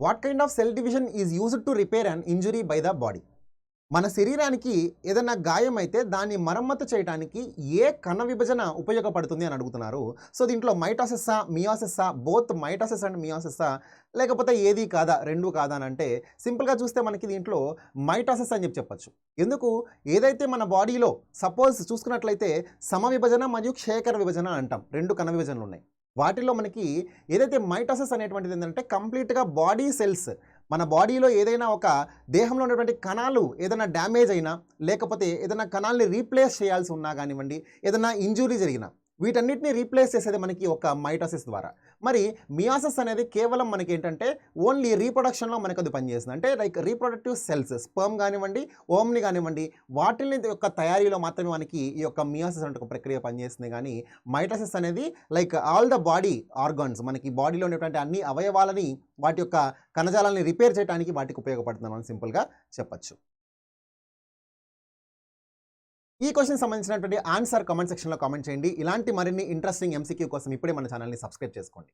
What kind of cell division is used to repair an injury by the body? మన శరీరానికి ఏదైనా గాయం అయితే దాన్ని మరమ్మతు చేయడానికి ఏ కణ విభజన ఉపయోగపడుతుంది అని అడుగుతున్నారు. సో దీంట్లో మైటోసిస్సా, మియోసిస్సా, బోత్ మైటోసిస్ అండ్ మియోసిస్సా, లేకపోతే ఏది కాదా, రెండు కాదా అని అంటే సింపుల్గా చూస్తే మనకి దీంట్లో మైటోసిస్ అని చెప్పొచ్చు. ఎందుకు? ఏదైతే మన బాడీలో సపోజ్ చూసుకున్నట్లయితే సమవిభజన మరియు క్షయకర విభజన అంటాం, రెండు కణ విభజనలు ఉన్నాయి. వాటిల్లో మనకి ఏదైతే మైటోసిస్ అనేటువంటిది ఏంటంటే కంప్లీట్గా బాడీ సెల్స్, మన బాడీలో ఏదైనా ఒక దేహంలో ఉన్నటువంటి కణాలు ఏదైనా డ్యామేజ్ అయినా, లేకపోతే ఏదైనా కణాలని రీప్లేస్ చేయాల్సి ఉన్నా కానివ్వండి, ఏదైనా ఇంజురీ జరిగినా వీటన్నిటిని రీప్లేస్ చేసేది మనకి ఒక మైటోసిస్ ద్వారా. మరి మియోసిస్ అనేది కేవలం మనకి ఏంటంటే ఓన్లీ రీప్రొడక్షన్లో మనకు అది పనిచేస్తుంది. అంటే లైక్ రీప్రొడక్టివ్ సెల్స్, స్పర్మ్ కానివ్వండి, ఓమ్ని కానివ్వండి, వాటిని యొక్క తయారీలో మాత్రమే మనకి ఈ యొక్క మియోసిస్ అంటే ఒక ప్రక్రియ పనిచేస్తుంది. కానీ మైటోసిస్ అనేది like all the body organs, మనకి బాడీలో ఉన్నటువంటి అన్ని అవయవాలని, వాటి యొక్క కణజాలాన్ని రిపేర్ చేయడానికి వాటికి ఉపయోగపడుతుంది అని సింపుల్గా చెప్పచ్చు. ఈ క్వశ్చన్ సంబంధించినటువంటి ఆన్సర్ కామెంట్ సెక్షన్లో కామెంట్ చేయండి. ఇలాంటి మరిన్ని ఇంట్రెస్టింగ్ ఎంసీక్యూ కోసం ఇప్పుడే మన ఛానల్ని సబ్స్క్రైబ్ చేసుకోండి.